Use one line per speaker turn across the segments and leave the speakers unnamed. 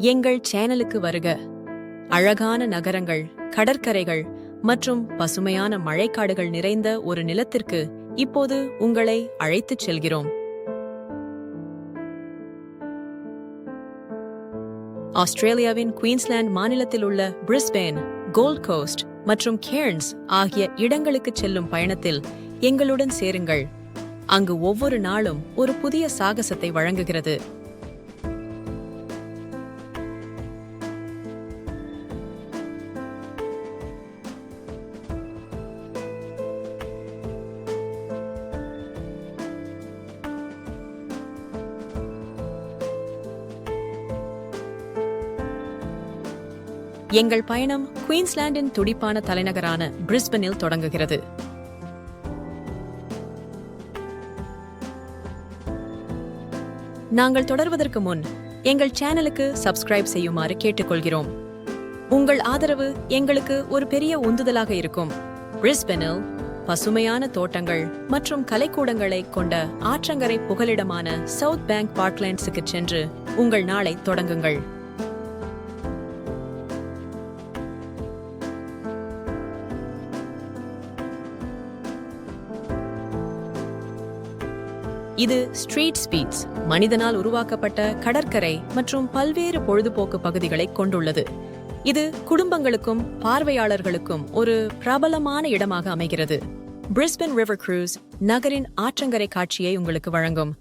எங்கள் சேனலுக்கு வருக. அழகான நகரங்கள், கடற்கரைகள் மற்றும் பசுமையான மழைக்காடுகள் நிறைந்த ஒரு நிலத்திற்கு இப்போது உங்களை அழைத்துச் செல்கிறோம். ஆஸ்திரேலியாவின் குயின்ஸ்லாந்து மாநிலத்தில் உள்ள பிரிஸ்பேன், கோல்ட் கோஸ்ட் மற்றும் கேர்ன்ஸ் ஆகிய இடங்களுக்குச் செல்லும் பயணத்தில் எங்களுடன் சேருங்கள். அங்கு ஒவ்வொரு நாளும் ஒரு புதிய சாகசத்தை வழங்குகிறது. எங்கள் பயணம் குயின்ஸ்லாந்தின் துடிப்பான தலைநகரான பிரிஸ்பனில் தொடங்குகிறது. நாங்கள் தொடர்வதற்கு முன் எங்கள் சேனலுக்கு சப்ஸ்கிரைப் செய்யுமாறு கேட்டுக்கொள்கிறோம். உங்கள் ஆதரவு எங்களுக்கு ஒரு பெரிய உந்துதலாக இருக்கும். பிரிஸ்பனில் பசுமையான தோட்டங்கள் மற்றும் கலைக்கூடங்களை கொண்ட ஆற்றங்கரை புகலிடமான சவுத் பேங்க் பார்க்லேண்ட்ஸுக்கு சென்று உங்கள் நாளை தொடங்குங்கள். இது ஸ்ட்ரீட் ஸ்பீட்ஸ், மனிதனால் உருவாக்கப்பட்ட கடற்கரை மற்றும் பல்வேறு பொழுதுபோக்கு பகுதிகளை கொண்டுள்ளது. இது குடும்பங்களுக்கும் பார்வையாளர்களுக்கும் ஒரு பிரபலமான இடமாக அமைகிறது. பிரிஸ்பன் ரிவர் க்ரூஸ் நகரின் ஆற்றங்கரை காட்சியை உங்களுக்கு வழங்கும்.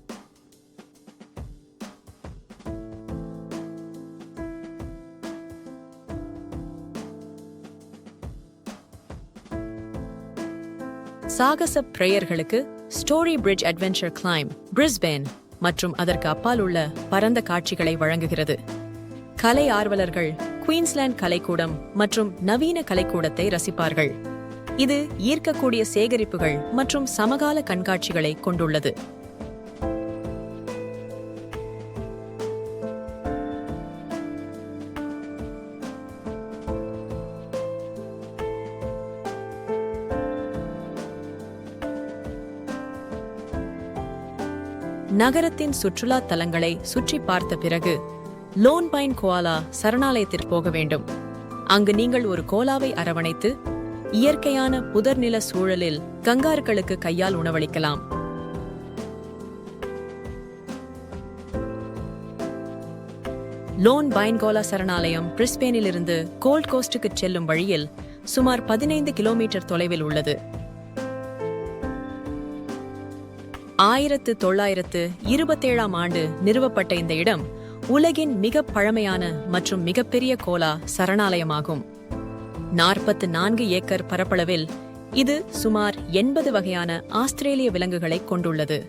சாகச பிரேயர்களுக்கு Story Bridge adventure climb Brisbane மற்றும் அதற்கு அப்பால் உள்ள பரந்த காட்சிகளை வழங்குகிறது. கலை ஆர்வலர்கள் குயின்ஸ்லாந்து கலைக்கூடம் மற்றும் நவீன கலைக்கூடத்தை ரசிப்பார்கள். இது ஈர்க்கக்கூடிய சேகரிப்புகள் மற்றும் சமகால கண்காட்சிகளை கொண்டுள்ளது. நகரத்தின் சுற்றுலா தலங்களை சுற்றி பார்த்த பிறகு லோன் பைன் கோலா சரணாலயத்திற்கு போக வேண்டும். அங்கு நீங்கள் ஒரு கோலாவை அரவணைத்து இயற்கையான புதர்நில சூழலில் கங்காருக்களுக்கு கையால் உணவளிக்கலாம். லோன் பைன் கோலா சரணாலயம் பிரிஸ்பேனிலிருந்து கோல்ட் கோஸ்டுக்கு செல்லும் வழியில் சுமார் 15 கிலோமீட்டர் தொலைவில் உள்ளது. 1927ஆம் ஆண்டு நிறுவப்பட்ட இந்த இடம் உலகின் மிக பழமையான மற்றும் மிகப்பெரிய கோலா சரணாலயமாகும். 44 ஏக்கர் பரப்பளவில் இது சுமார் 80 வகையான ஆஸ்திரேலிய விலங்குகளை கொண்டுள்ளது.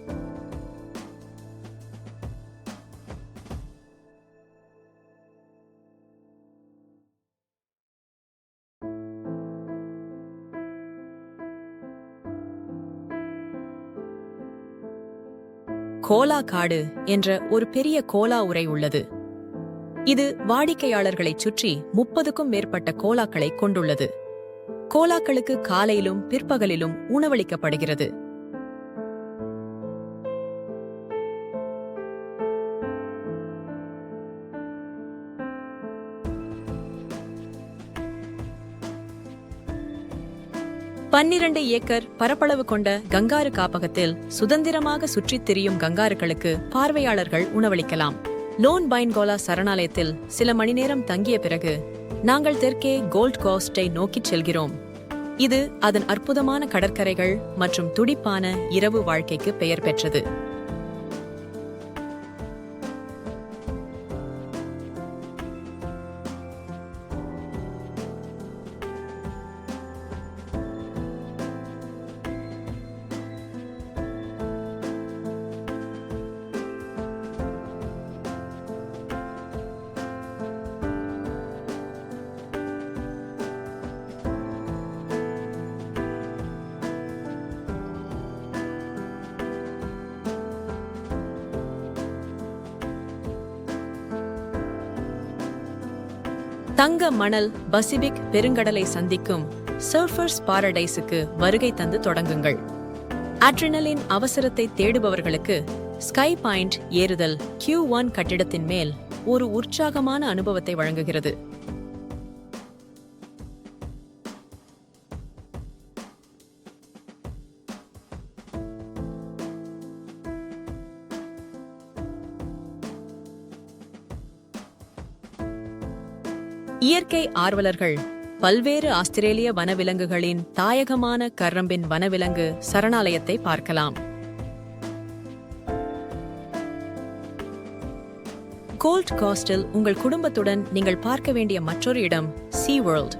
கோலா காடு என்ற ஒரு பெரிய கோலா உரை உள்ளது. இது வாடிக்கையாளர்களைச் சுற்றி 30க்கும் மேற்பட்ட கோலாக்களை கொண்டுள்ளது. கோலாக்களுக்கு காலையிலும் பிற்பகலிலும் உணவளிக்கப்படுகிறது. பன்னிரண்டு ஏக்கர் பரப்பளவு கொண்ட கங்காரு காப்பகத்தில் சுதந்திரமாக சுற்றித் திரியும் கங்காருக்களுக்கு பார்வையாளர்கள் உணவளிக்கலாம். லோன் பைன் கோலா சரணாலயத்தில் சில மணி நேரம் தங்கிய பிறகு நாங்கள் தெற்கே கோல்ட் கோஸ்டை நோக்கிச் செல்கிறோம். இது அதன் அற்புதமான கடற்கரைகள் மற்றும் துடிப்பான இரவு வாழ்க்கைக்கு பெயர் பெற்றது. தங்க மணல் பசிபிக் பெருங்கடலை சந்திக்கும் சர்ஃபர்ஸ் பாரடைஸுக்கு வருகை தந்து தொடங்குங்கள். அட்ரினலின் அவசரத்தை தேடுபவர்களுக்கு ஸ்கை பாயிண்ட் ஏறுதல் Q1 கட்டிடத்தின் மேல் ஒரு உற்சாகமான அனுபவத்தை வழங்குகிறது. இயற்கை ஆர்வலர்கள் பல்வேறு ஆஸ்திரேலிய வனவிலங்குகளின் தாயகமான கர்ரம்பின் வனவிலங்கு சரணாலயத்தை பார்க்கலாம். கோல்ட் கோஸ்டில் உங்கள் குடும்பத்துடன் நீங்கள் பார்க்க வேண்டிய மற்றொரு இடம் சீ வேர்ல்ட்.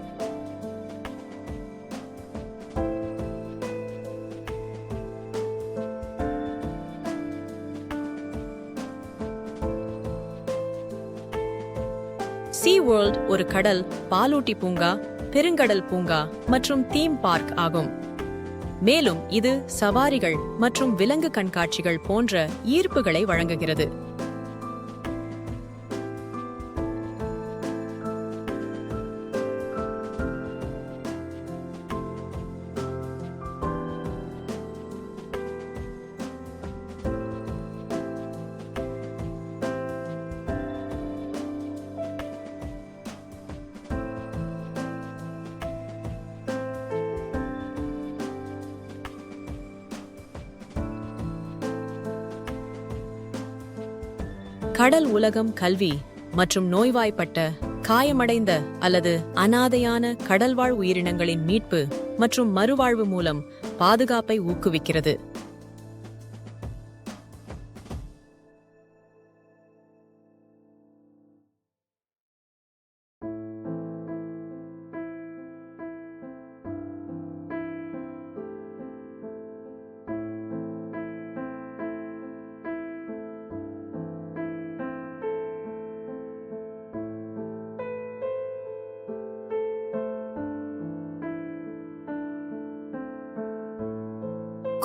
சீ வேர்ல்ட் ஒரு கடல், பாலூட்டி பூங்கா, பெருங்கடல் பூங்கா மற்றும் தீம் பார்க் ஆகும். மேலும் இது சவாரிகள் மற்றும் விலங்கு கண்காட்சிகள் போன்ற ஈர்ப்புகளை வழங்குகிறது. கடல் உலகம் கல்வி மற்றும் நோய்வாய்ப்பட்ட, காயமடைந்த அல்லது அனாதையான கடல்வாழ் உயிரினங்களின் மீட்பு மற்றும் மறுவாழ்வு மூலம் பாதுகாப்பை ஊக்குவிக்கிறது.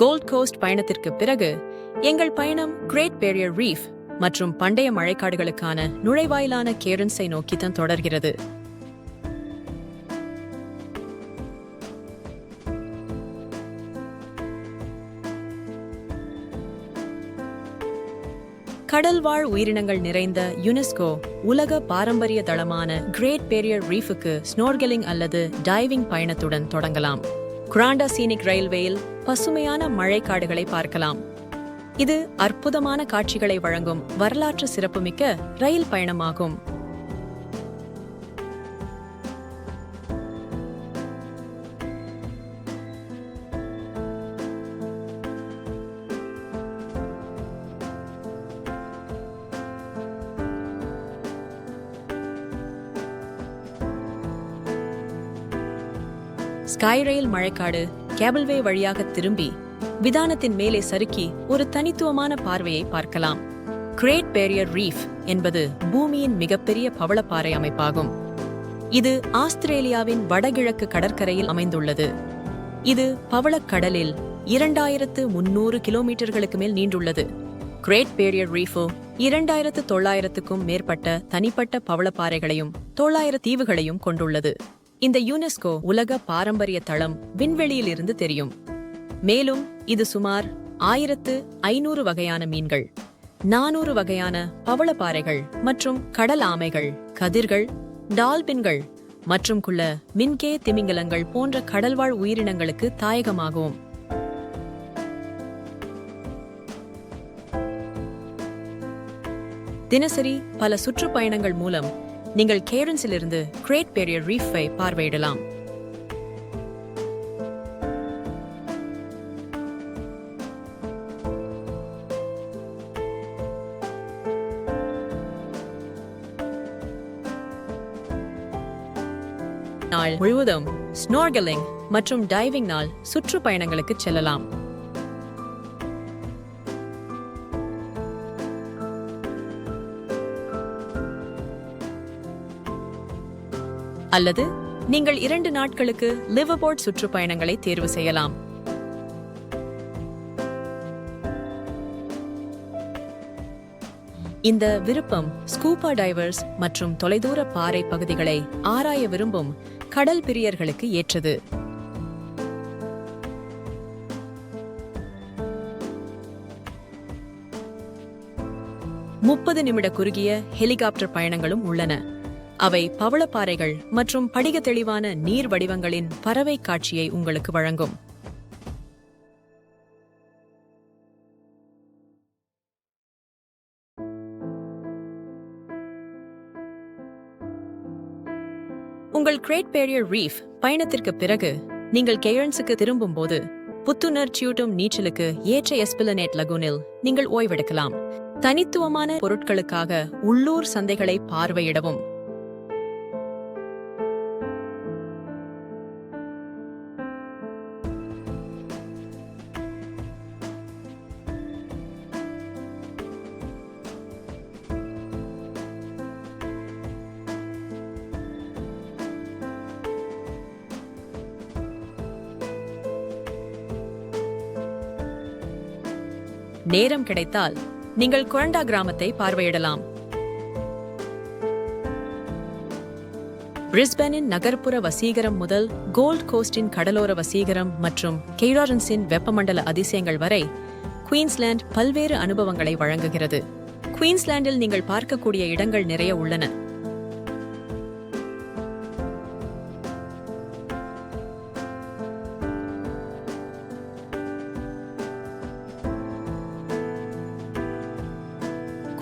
கோல்ட் கோஸ்ட் பயணத்திற்கு பிறகு எங்கள் பயணம் கிரேட் பேரியர் ரீஃப் மற்றும் பண்டைய மழைக்காடுகளுக்கான நுழைவாயிலான கேரன்ஸை நோக்கித்தான் தொடர்கிறது. கடல்வாழ் உயிரினங்கள் நிறைந்த யுனெஸ்கோ உலக பாரம்பரிய தளமான கிரேட் பேரியர் ரீஃபுக்கு ஸ்னோர்கெலிங் அல்லது டைவிங் பயணத்துடன் தொடங்கலாம். குராண்டா சீனிக் ரயில்வேயில் பசுமையான மழைக்காடுகளை பார்க்கலாம். இது அற்புதமான காட்சிகளை வழங்கும் வரலாற்று சிறப்புமிக்க ரயில் பயணமாகும். ஸ்கை ரயில் மழைக்காடு கேபிள்வே வழியாக திரும்பி விதானத்தின் மேலே சறுக்கி ஒரு தனித்துவமான பார்வையை பார்க்கலாம். கிரேட் பேரியர் ரீஃப் என்பது பூமியின் மிகப்பெரிய பவளப்பாறை அமைப்பாகும். இது ஆஸ்திரேலியாவின் வடகிழக்கு கடற்கரையில் அமைந்துள்ளது. இது பவளக்கடலில் 2300 கிலோமீட்டர்களுக்கு மேல் நீண்டுள்ளது. கிரேட் பேரியர் ரீஃபோ 2900க்கும் மேற்பட்ட தனிப்பட்ட பவளப்பாறைகளையும் 900 தீவுகளையும் கொண்டுள்ளது. இந்த யுனெஸ்கோ உலக பாரம்பரிய தளம் விண்வெளியில் இருந்து தெரியும். மேலும் இது சுமார் 1500 வகையான மீன்கள், 400 வகையான பவளப்பாறைகள் மற்றும் கடல் ஆமைகள், கதிர்கள், டால்பின்கள் மற்றும் மின்கே திமிங்கலங்கள் போன்ற கடல்வாழ் உயிரினங்களுக்கு தாயகமாகும். தினசரி பல சுற்றுப்பயணங்கள் மூலம் நீங்கள் கேரன்ஸிலிருந்து கிரேட் பேரியர் ரீஃபை பார்வையிடலாம். நாள் முழுவதும் ஸ்னோர்கெலிங் மற்றும் டைவிங் நாள் சுற்றுப்பயணங்களுக்கு செல்லலாம். அல்லது நீங்கள் 2 நாட்களுக்கு லிவர்போர்ட் சுற்றுப்பயணங்களை தேர்வு செய்யலாம். இந்த விருப்பம் ஸ்கூபா டைவர்ஸ் மற்றும் தொலைதூர பாறை பகுதிகளை ஆராய விரும்பும் கடல் பிரியர்களுக்கு ஏற்றது. 30 நிமிட குறுகிய ஹெலிகாப்டர் பயணங்களும் உள்ளன. அவை பவளப்பாறைகள் மற்றும் படிக தெளிவான நீர் வடிவங்களின் பறவை காட்சியை உங்களுக்கு வழங்கும். உங்கள் கிரேட் பேரியர் ரீஃப் பயணத்திற்கு பிறகு நீங்கள் கெயர்ன்ஸுக்கு திரும்பும்போது புத்துணர்ச்சியூட்டும் நீச்சலுக்கு ஏற்ற எஸ்பிலனேட் லகூனில் நீங்கள் ஓய்வெடுக்கலாம். தனித்துவமான பொருட்களுக்காக உள்ளூர் சந்தைகளை பார்வையிடவும். நேரம் கிடைத்தால் நீங்கள் குரண்டா கிராமத்தை பார்வையிடலாம். பிரிஸ்பனின் நகர்ப்புற வசீகரம் முதல் கோல்ட் கோஸ்டின் கடலோர வசீகரம் மற்றும் கெய்ராரன்ஸின் வெப்பமண்டல அதிசயங்கள் வரை குயின்ஸ்லாந்து பல்வேறு அனுபவங்களை வழங்குகிறது. குயின்ஸ்லாந்தில் நீங்கள் பார்க்கக்கூடிய இடங்கள் நிறைய உள்ளன.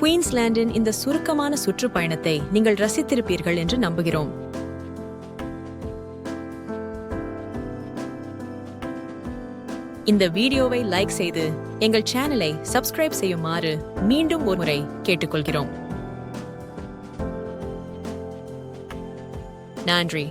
குயின்ஸ்லாந்தின் இந்த சுருக்கமான சுற்றுப்பயணத்தை நீங்கள் ரசித்திருப்பீர்கள் என்று நம்புகிறோம். இந்த வீடியோவை லைக் செய்து எங்கள் சேனலை சப்ஸ்கிரைப் செய்யுமாறு மீண்டும் ஒருமுறை கேட்டுக்கொள்கிறோம். நன்றி.